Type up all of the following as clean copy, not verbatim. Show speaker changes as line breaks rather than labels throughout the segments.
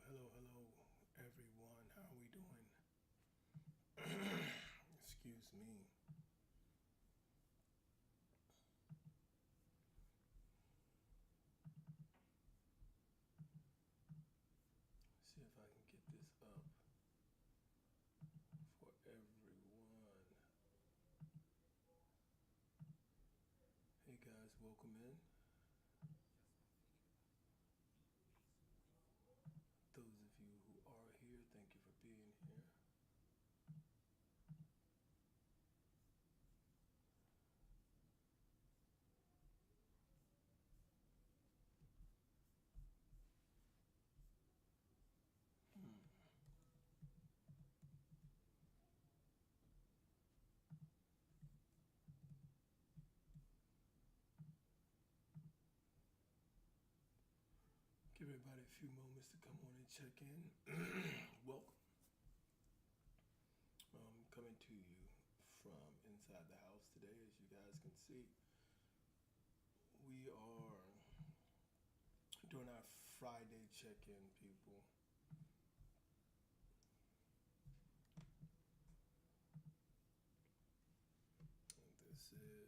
Hello, everyone. How are we doing? Excuse me. See if I can get this up for everyone. Hey guys, welcome in. Those of you who are here, thank you for being here. Hmm. Give everybody a few moments to come on and check in. Welcome. Coming to you from inside the house today, as you guys can see. We are doing our Friday check in, people. And this is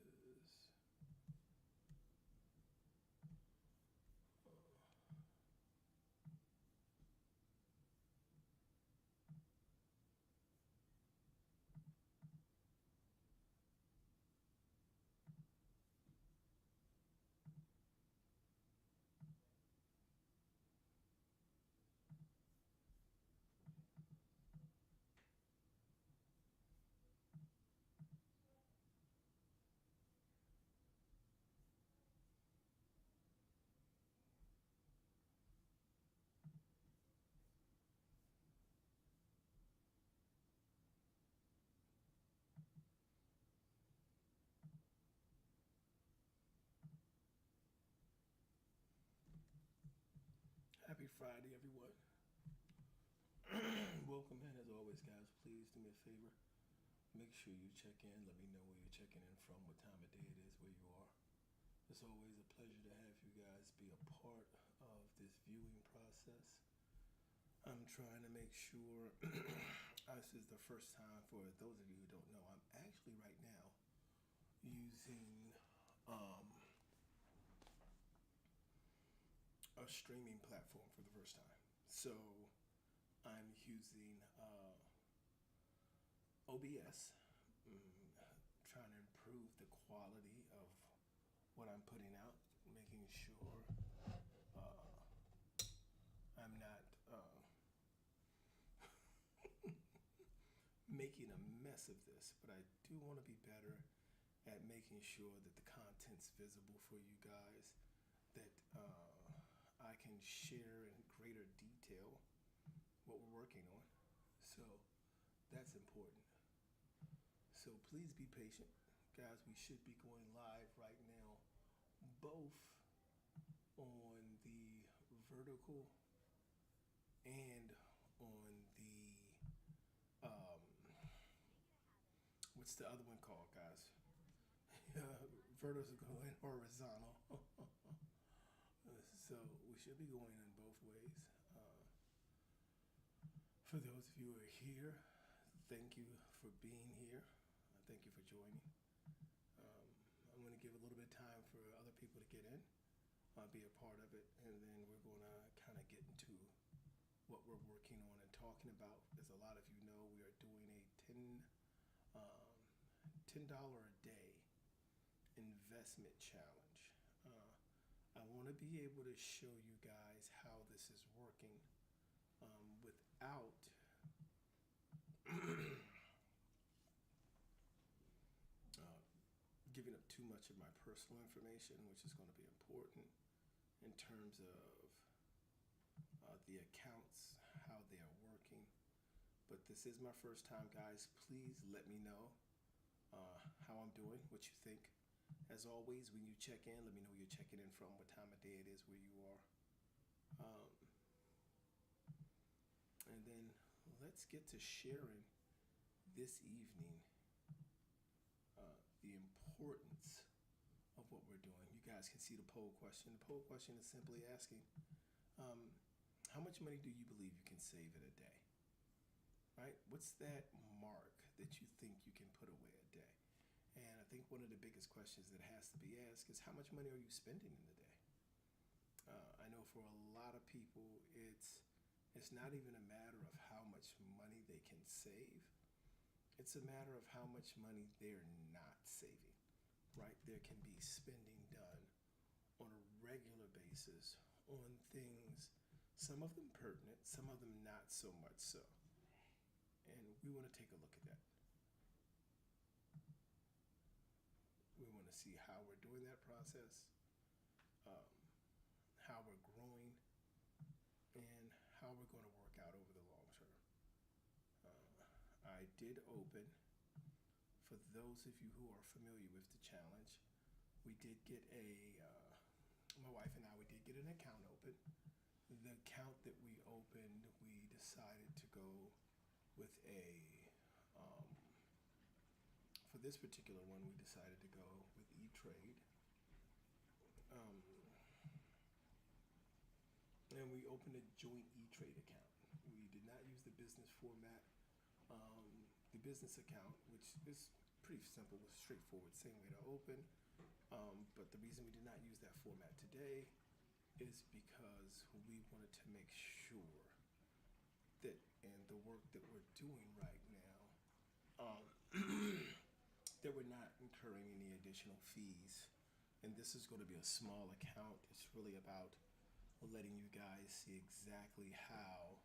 Happy Friday, everyone. Welcome in, as always, guys. Please do me a favor. Make sure you check in. Let me know where you're checking in from, what time of day it is, where you are. It's always a pleasure to have you guys be a part of this viewing process. I'm trying to make sure this is the first time for those of you who don't know. I'm actually right now using um, a streaming platform for the first time. So I'm using OBS, mm, trying to improve the quality of what I'm putting out, making sure I'm not making a mess of this, but I do want to be better at making sure that the content's visible for you guys, that I can share in greater detail what we're working on. So that's important. So please be patient. Guys, we should be going live right now, both on the vertical and on the um, what's the other one called, guys? Vertical and horizontal. So we should be going in both ways. For those of you who are here, thank you for being here. Thank you for joining. Um, I'm going to give a little bit of time for other people to get in, be a part of it, and then we're going to kind of get into what we're working on and talking about. As a lot of you know, we are doing a $10 a day investment challenge. I want to be able to show you guys how this is working without giving up too much of my personal information, which is going to be important in terms of the accounts, how they are working. But this is my first time, guys. Please let me know how I'm doing, what you think. As always, when you check in, let me know where you're checking in from, what time of day it is, where you are. And then let's get to sharing this evening the importance of what we're doing. You guys can see the poll question. The poll question is simply asking, How much money do you believe you can save in a day? Right? What's that mark that you think you can put away a day? And I think one of the biggest questions that has to be asked is how much money are you spending in a day? I know for a lot of people, it's not even a matter of how much money they can save. It's a matter of how much money they're not saving. Right? There can be spending done on a regular basis on things, some of them pertinent, some of them not so much so. And we want to take a look at that. We want to see how we're doing that process, um, how we're growing, and how we're going to work out over the long term. I did open, for those of you who are familiar with the challenge, we did get my wife and I, we did get an account open. The account that we opened, we decided to go with um, for this particular one, we decided to go with E-Trade. Um, and we opened a joint E-Trade account. We did not use the business format. The business account, which is pretty simple, was straightforward, same way to open. But the reason we did not use that format today is because we wanted to make sure that in the work that we're doing right now, that we're not incurring any additional fees. And this is going to be a small account. It's really about letting you guys see exactly how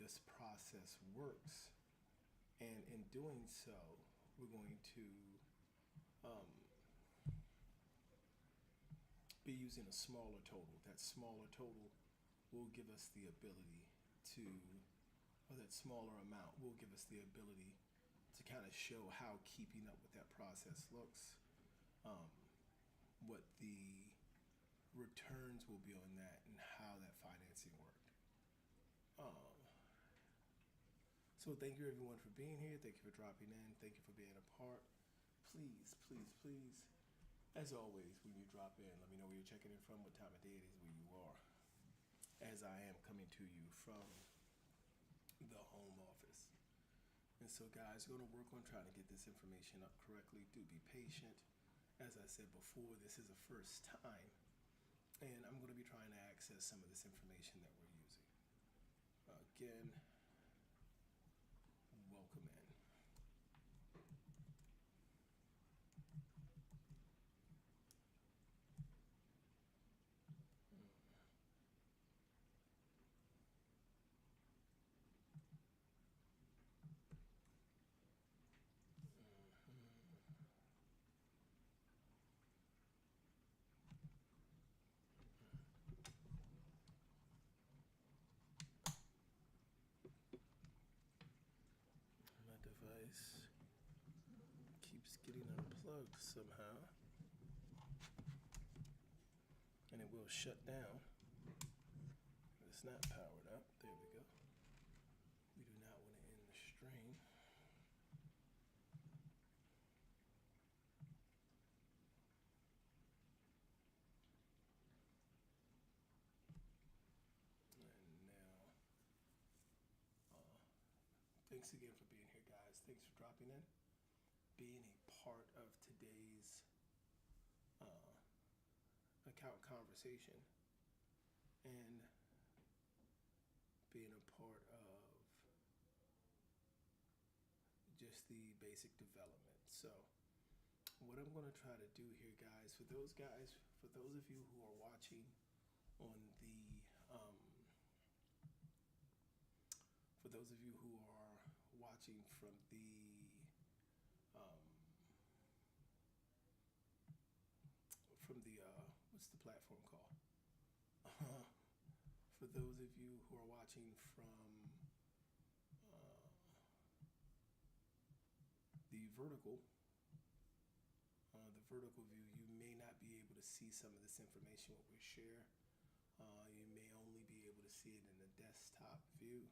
this process works. And in doing so, we're going to be using a smaller total. That smaller total will give us the ability to, or that smaller amount will give us the ability to kind of show how keeping up with that process looks, what the returns will be on that, and how that financing worked. So thank you everyone for being here. Thank you for dropping in. Thank you for being a part. Please, please, please, as always, when you drop in, let me know where you're checking in from, what time of day it is, where you are, as I am coming to you from the home office. And so guys, we're going to work on trying to get this information up correctly. Do be patient. As I said before, this is a first time, and I'm going to be trying to access some of this information that we're using. Again, welcome in. My device keeps getting unplugged somehow, and it will shut down. It's not powered up. There we go. We do not want to end the stream. And now, thanks again for being here, guys. Thanks for dropping in, being a part of today's account conversation, and being a part of just the basic development. So what I'm going to try to do here, guys, for those of you who are watching on for those of you who are watching from the what's the platform called? For those of you who are watching from the vertical view, you may not be able to see some of this information what we share. You may only be able to see it in the desktop view.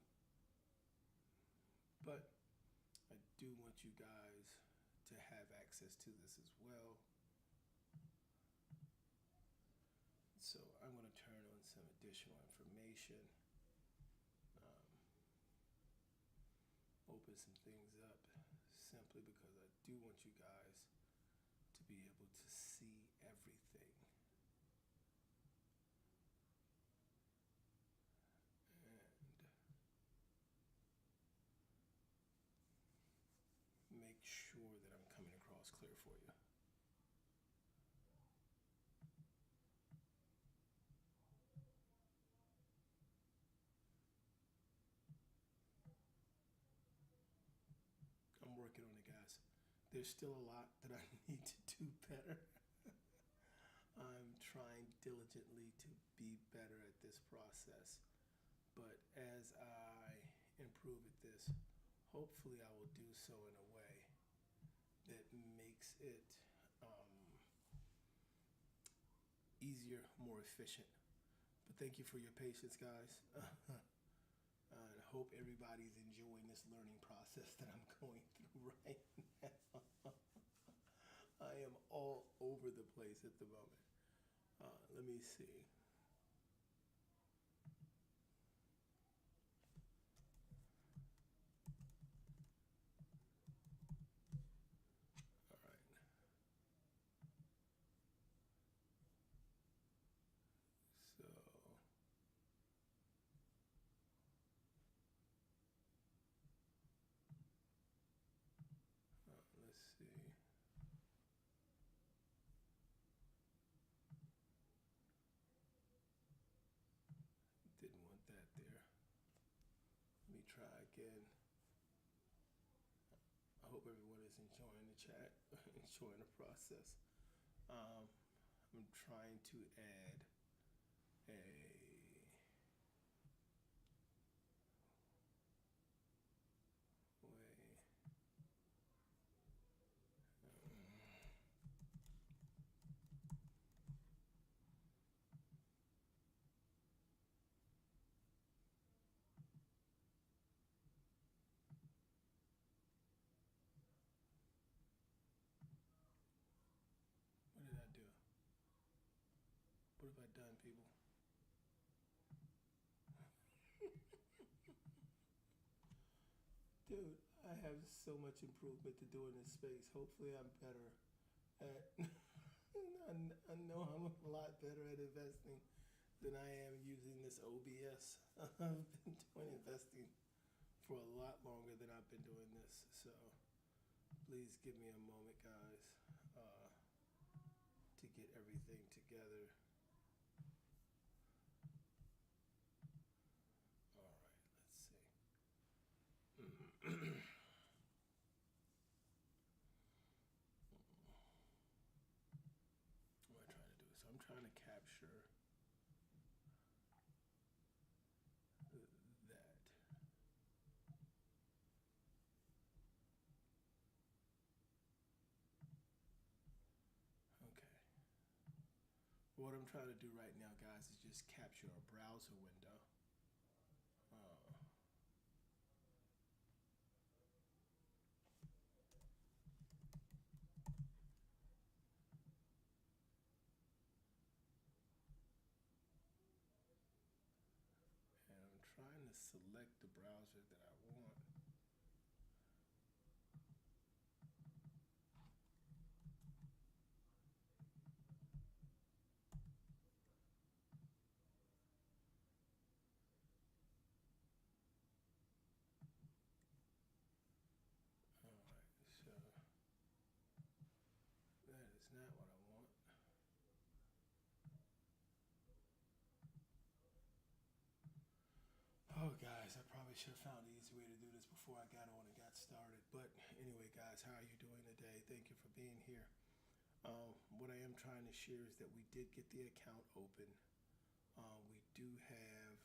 But I do want you guys to have access to this as well. So I'm going to turn on some additional information, um, open some things up simply because I do want you guys to be able to see everything. And make sure that I'm coming across clear for you. I'm working on it, guys. There's still a lot that I need to do better. I'm trying diligently to be better at this process. But as I improve at this, hopefully I will do so in a way that makes it easier, more efficient. But thank you for your patience, guys. And I hope everybody's enjoying this learning process that I'm going through right now. I am all over the place at the moment. Let me see. All right. So let's see. Didn't want that there. Let me try again. I hope everyone is enjoying the chat, enjoying the process. I'm trying to add a way. What did I do? What have I done, people? Dude, I have so much improvement to do in this space. Hopefully, I'm better at. I know I'm a lot better at investing than I am using this OBS. I've been doing investing for a lot longer than I've been doing this. So please give me a moment, guys, to get everything together. All right, let's see. What am I trying to do? So I'm trying to capture that. Okay. What I'm trying to do right now, guys, is just capture a browser window. And I'm trying to select the browser that I want. All right, so that is not what I want. Oh, guys, I probably should have found an easy way to do this before I got on and got started. But anyway, guys, how are you doing today? Thank you for being here. What I am trying to share is that we did get the account open. We do have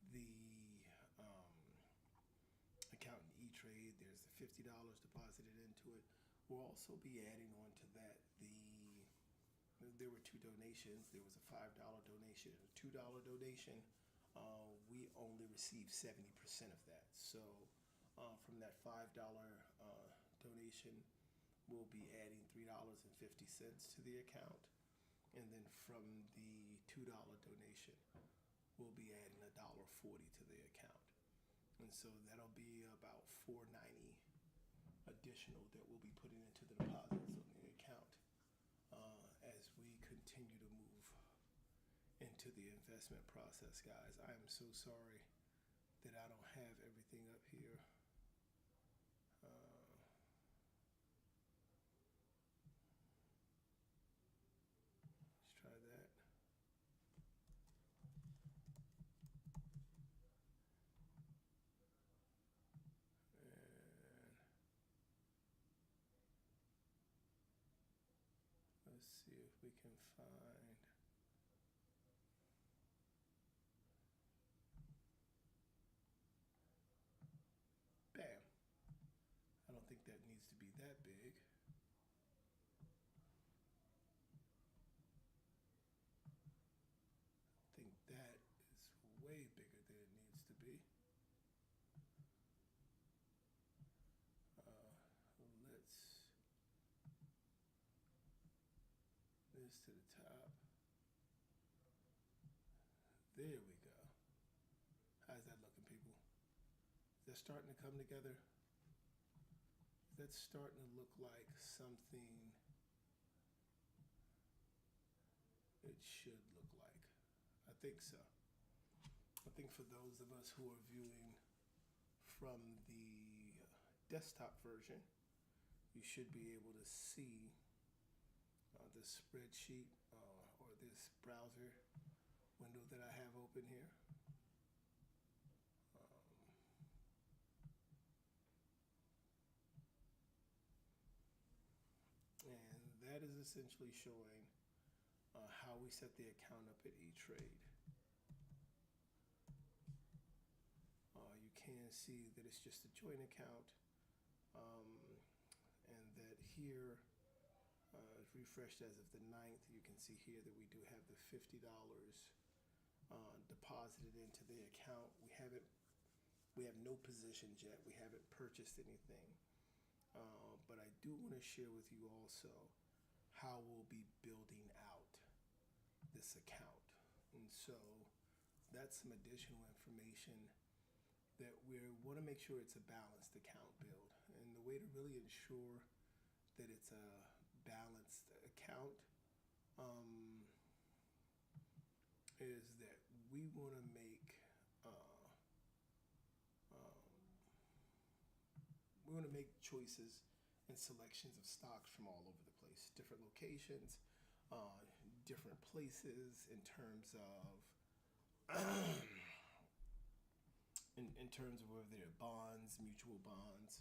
the account in E-Trade. There's the $50 deposited into it. We'll also be adding on to that there were two donations. There was a $5 donation and a $2 donation. We only received 70% of that. So from that $5 donation, we'll be adding $3.50 to the account. And then from the $2 $2 donation, we'll be adding $1.40 to the account. And so that'll be about $4.90 additional that we'll be putting into the deposits on the account as we continue to move into the investment process, guys. I am so sorry that I don't have everything up here. Let's try that. And let's see if we can find. Bam. I don't think that needs to be that big. I think that is way bigger than it needs to be. Let's this to the top. There we go. How's that looking, people? Is that starting to come together? Is that starting to look like something it should look like? I think so. I think for those of us who are viewing from the desktop version, you should be able to see the spreadsheet or this browser window that I have open here. And that is essentially showing how we set the account up at E-Trade. You can see that it's just a joint account, and that here, refreshed as of the 9th, you can see here that we do have the $50 deposited into the account. We have no positions yet. We haven't purchased anything. But I do want to share with you also how we'll be building out this account. And so that's some additional information that we want to make sure it's a balanced account build. And the way to really ensure that it's a balanced account is that we want to make choices and selections of stocks from all over the place, different locations, different places in terms of in terms of whether they're bonds, mutual bonds,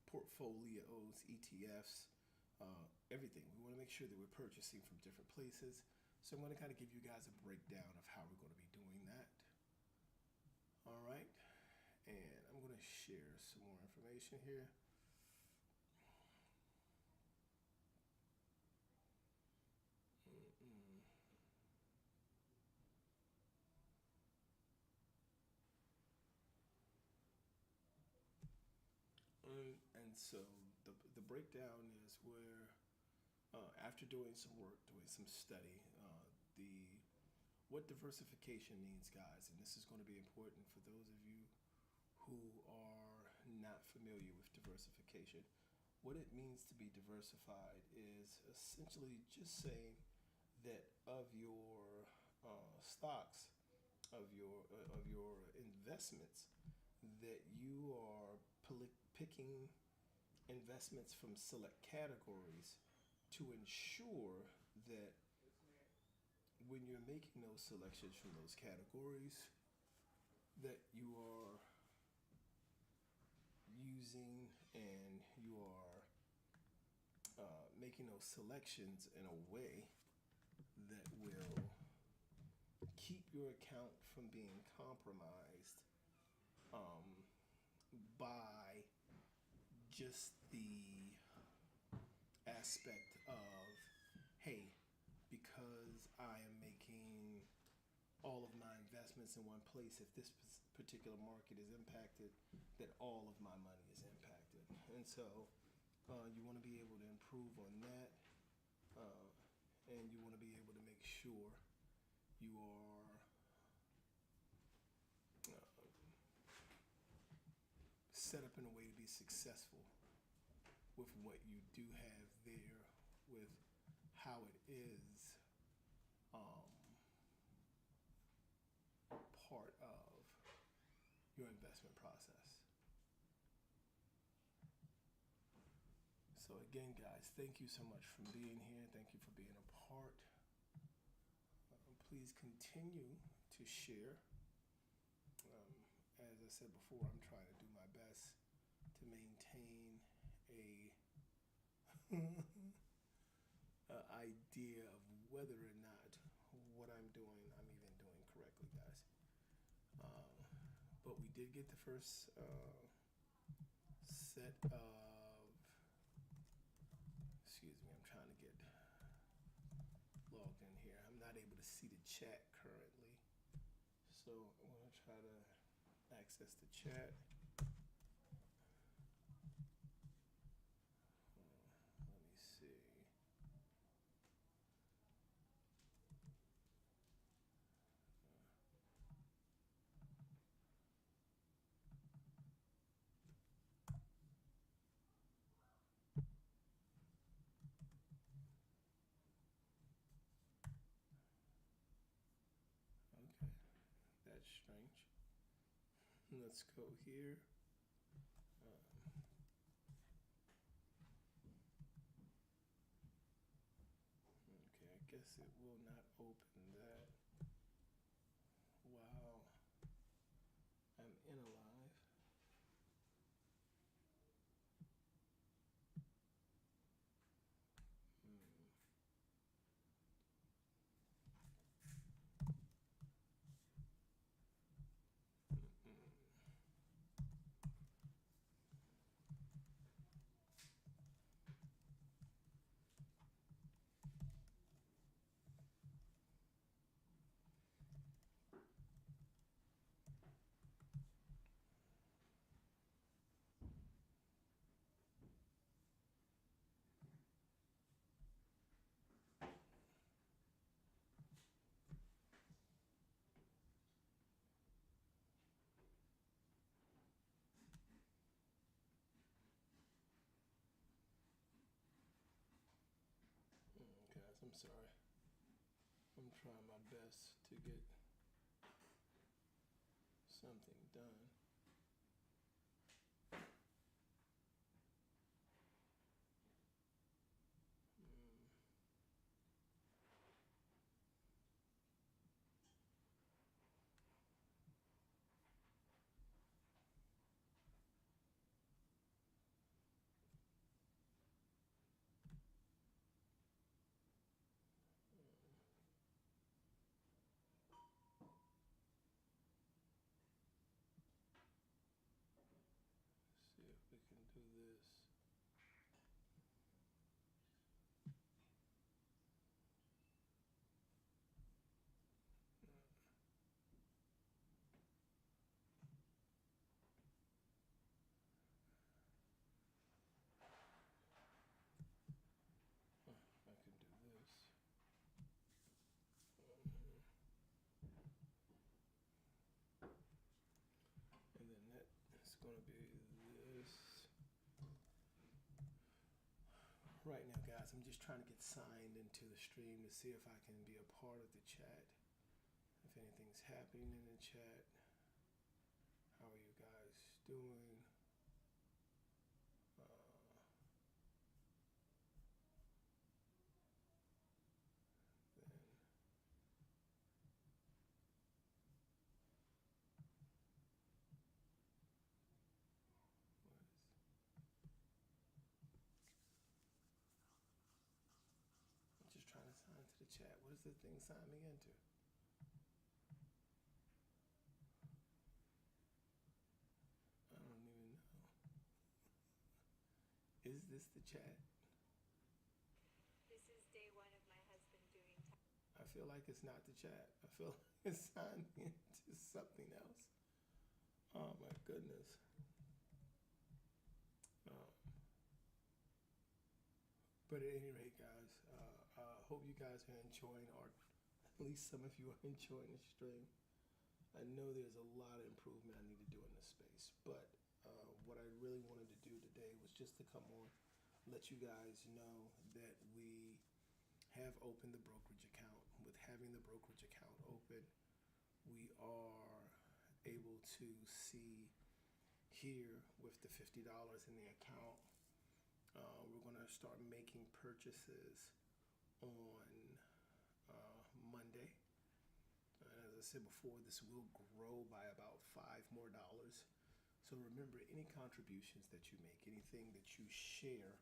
portfolios, ETFs, everything. We want to make sure that we're purchasing from different places. So I'm going to kind of give you guys a breakdown of how we're going to be doing that. All right. And I'm going to share some more information here. And so the breakdown is where after doing some work, doing some study, what diversification means, guys, and this is going to be important for those of you who are not familiar with diversification. What it means to be diversified is essentially just saying that of your stocks, of your investments, that you are picking investments from select categories to ensure that when you're making those selections from those categories, that you are using and you are making those selections in a way that will keep your account from being compromised by just the aspect of, hey, because I am making all of my investments in one place, if this particular market is impacted, that all of my money is impacted. And so you want to be able to improve on that, and you want to be able to sure you are set up in a way to be successful with what you do have there, with how it is um, part of your investment process. So again, guys, thank you so much for being here. Thank you for being a part. Please continue to share. As I said before, I'm trying to do my best to maintain a idea of whether or not what I'm doing, I'm even doing correctly, guys. Um, but we did get the first set of, excuse me, I'm trying to get logged in here. I'm not able to see the chat currently. So I'm going to try to access the chat. Let me see. Okay, that's strange. Let's go here. Okay, I guess it will not open that while I'm in a live. Guys, I'm sorry. I'm trying my best to get something done. See if we can do this. I can do this. And then that is going to be this. Right now, guys, I'm just trying to get signed into the stream to see if I can be a part of the chat. If anything's happening in the chat. How are you guys doing? Then I'm just trying to sign to the chat. What does the thing sign me into? I don't even know. Is this the chat?
This is day one of my husband doing time.
I feel like it's not the chat. I feel like it's signed me into something else. Oh my goodness. But at any rate, guys, I hope you guys are enjoying our at least some of you are enjoying the stream. I know there's a lot of improvement I need to do in this space, but what I really wanted to do today was just to come on, let you guys know that we have opened the brokerage account. With having the brokerage account open, we are able to see here with the $50 in the account. We're going to start making purchases on Monday. As I said before, this will grow by about $5 more. So remember, any contributions that you make, anything that you share,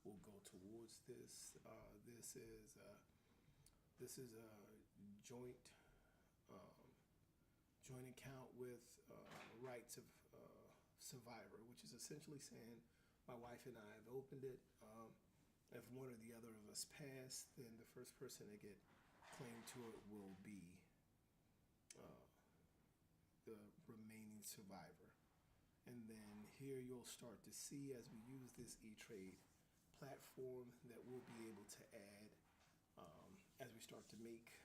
will go towards this. This is a joint joint account with rights of survivor, which is essentially saying my wife and I have opened it. If one or the other of us pass, then the first person to get claim to it will be the remaining survivor. And then here you'll start to see, as we use this E-Trade platform, that we'll be able to add as we start to make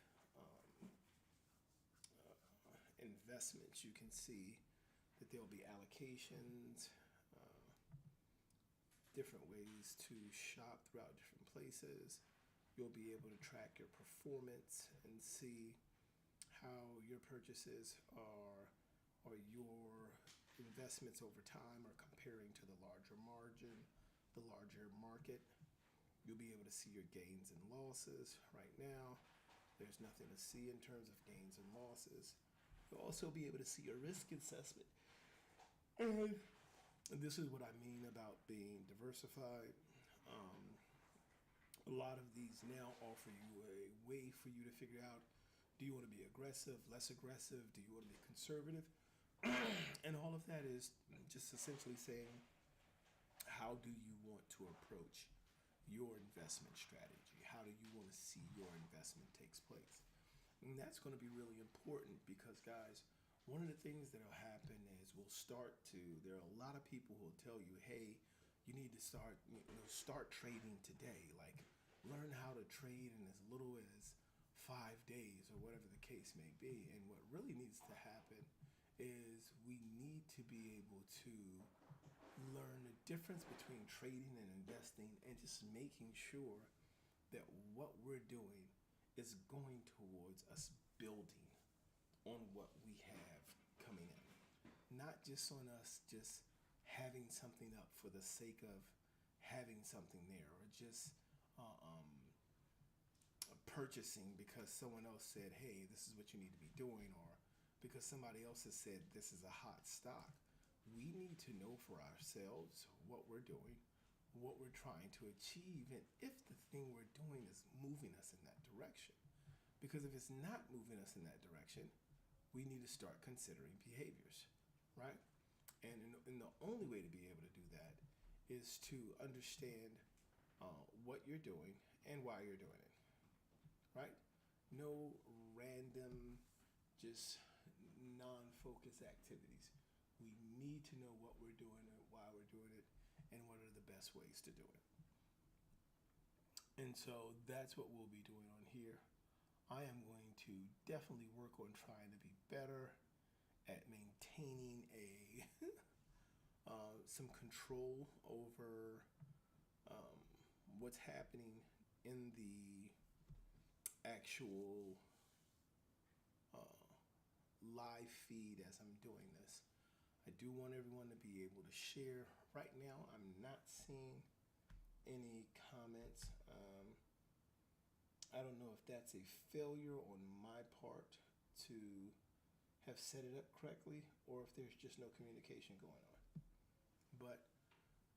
investments. You can see that there'll be allocations, different ways to shop throughout different places. You'll be able to track your performance and see how your purchases or your investments over time are comparing to the larger margin, the larger market. You'll be able to see your gains and losses. Right now, there's nothing to see in terms of gains and losses. You'll also be able to see your risk assessment. And this is what I mean about being diversified. A lot of these now offer you a way for you to figure out, do you want to be aggressive, less aggressive? Do you want to be conservative? And all of that is just essentially saying, how do you want to approach your investment strategy? How do you want to see your investment takes place? And that's going to be really important because, guys, one of the things that will happen is there are a lot of people who will tell you, hey, you need to start trading today. Like, learn how to trade in as little as 5 days or whatever the case may be. And what really needs to happen is we need to be able to learn the difference between trading and investing, and just making sure that what we're doing is going towards us building on what we have coming in. Not just on us just having something up for the sake of having something there, or just purchasing because someone else said, hey, this is what you need to be doing, or because somebody else has said this is a hot stock. We need to know for ourselves what we're doing, what we're trying to achieve, and if the thing we're doing is moving us in that direction. Because if it's not moving us in that direction, we need to start considering behaviors, right? And the only way to be able to do that is to understand what you're doing and why you're doing it, right? No random, just non-focused activities. We need to know what we're doing and why we're doing it and what are the best ways to do it. And so that's what we'll be doing on here. I am going to definitely work on trying to be better at maintaining some control over what's happening in the actual live feed as I'm doing this. I do want everyone to be able to share. Right now, I'm not seeing any comments. I don't know if that's a failure on my part to have set it up correctly, or if there's just no communication going on. But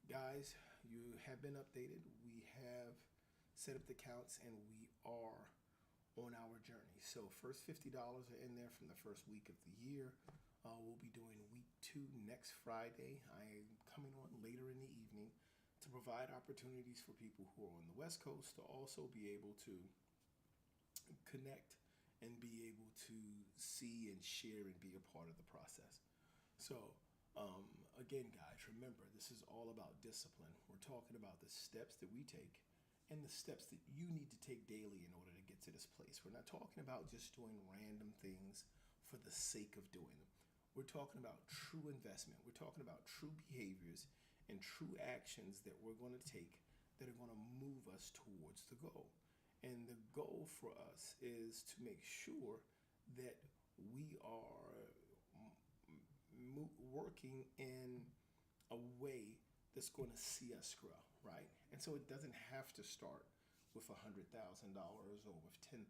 guys, you have been updated. We have set up the accounts and we are on our journey. So first $50 are in there from the first week of the year. We'll be doing week 2 next Friday. I am coming on later in the evening to provide opportunities for people who are on the West Coast to also be able to connect and be able to see and share and be a part of the process. So again, guys, remember, this is all about discipline. We're talking about the steps that we take and the steps that you need to take daily in order to get get to this place. We're not talking about just doing random things for the sake of doing them. We're talking about true investment. We're talking about true behaviors and true actions that we're going to take that are going to move us towards the goal. And the goal for us is to make sure that we are working in a way that's going to see us grow, right? And so it doesn't have to start with $100,000 or with $10,000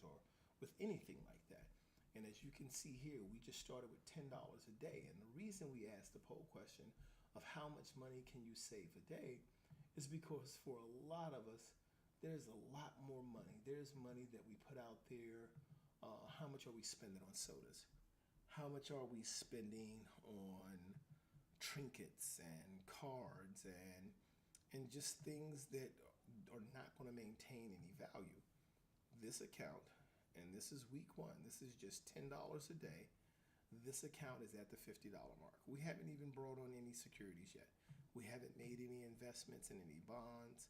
or with anything like that. And as you can see here, we just started with $10 a day. And the reason we asked the poll question of how much money can you save a day is because for a lot of us, there's a lot more money. There's money that we put out there. How much are we spending on sodas? How much are we spending on trinkets and cards and just things that are not going to maintain any value? This account, and this is week one, this is just $10 a day. This account is at the $50 mark. We haven't even brought on any securities yet. We haven't made any investments in any bonds.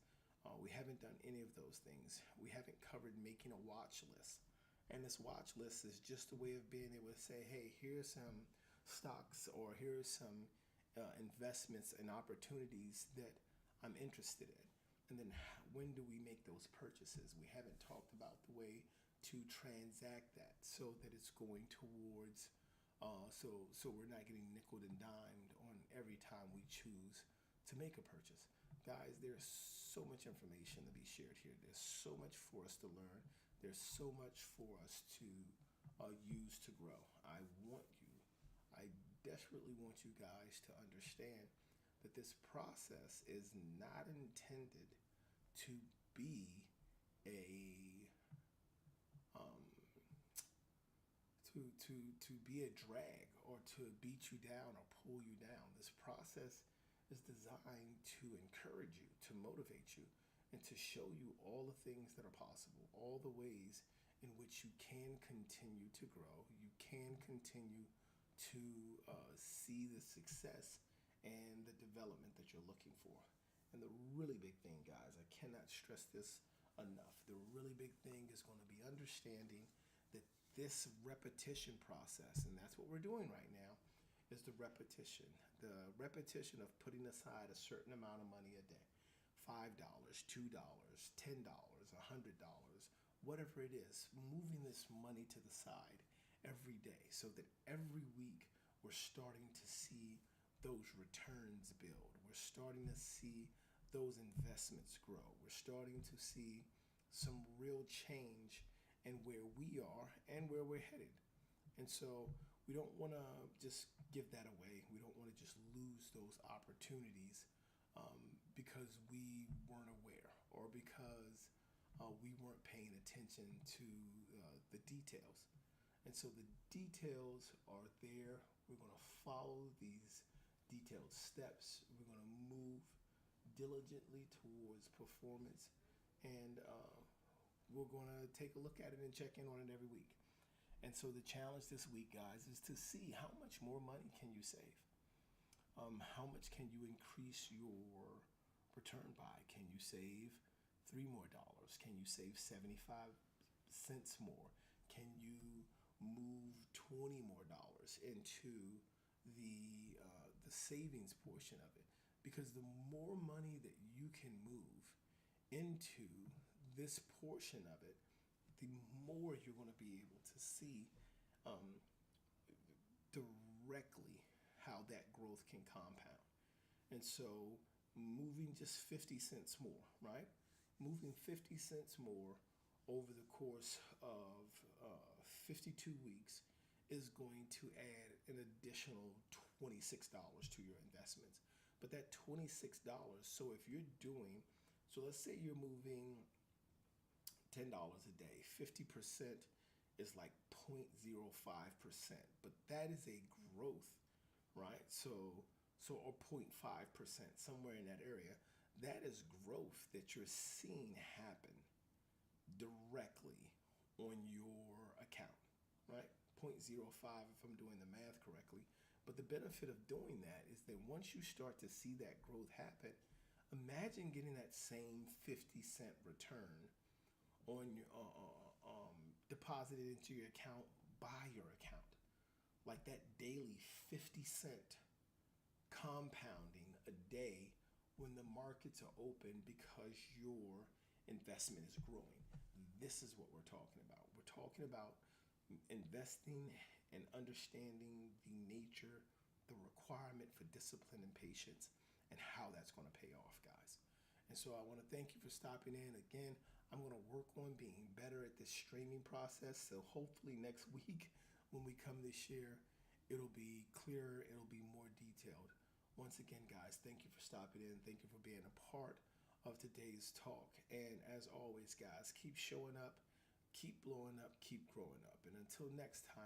We haven't done any of those things. We haven't covered making a watch list. And this watch list is just a way of being able to say, hey, here's some stocks or here's some investments and opportunities that I'm interested in. And then when do we make those purchases? We haven't talked about the way to transact that so that it's going towards, so we're not getting nickeled and dimed on every time we choose to make a purchase. Guys, there's so much information to be shared here. There's so much for us to learn. There's so much for us to use to grow. I desperately want you guys to understand that this process is not intended to be a to be a drag or to beat you down or pull you down. This process is designed to encourage you, to motivate you, and to show you all the things that are possible, all the ways in which you can continue to grow, you can continue to see the success and the development that you're looking for. And the really big thing, guys, I cannot stress this enough. The really big thing is going to be understanding that this repetition process, and that's what we're doing right now, is the repetition. The repetition of putting aside a certain amount of money a day. $5, $2, $10, $100, whatever it is, moving this money to the side every day so that every week we're starting to see those returns build. We're starting to see those investments grow. We're starting to see some real change in where we are and where we're headed. And so we don't want to just give that away. We don't want to just lose those opportunities because we weren't aware or because we weren't paying attention to the details. And so the details are there. We're going to follow these detailed steps. We're going to move diligently towards performance, and we're going to take a look at it and check in on it every week. And so the challenge this week, guys, is to see how much more money can you save? How much can you increase your return by? Can you save $3 more? Can you save 75 cents more? Can you move $20 more into the savings portion of it? Because the more money that you can move into this portion of it, the more you're going to be able to see directly how that growth can compound. And so moving just 50 cents more, right? Moving 50 cents more over the course of 52 weeks is going to add an additional $26 to your investments. But that $26, so if you're doing, so let's say you're moving $10 a day, 50% is like 0.05%, but that is a growth, right? So or 0.5%, somewhere in that area. That is growth that you're seeing happen directly on your account, right? 0.05 if I'm doing the math correctly. But the benefit of doing that is that once you start to see that growth happen, imagine getting that same 50-cent return on your deposited into your account by your account. Like that daily 50 cent compounding a day when the markets are open because your investment is growing. This is what we're talking about. We're talking about investing and understanding the nature, the requirement for discipline and patience, and how that's going to pay off, guys. And so I want to thank you for stopping in. Again, I'm going to work on being better at this streaming process. So hopefully next week when we come this year, it'll be clearer, it'll be more detailed. Once again, guys, thank you for stopping in. Thank you for being a part of today's talk. And as always, guys, keep showing up, keep blowing up, keep growing up. And until next time,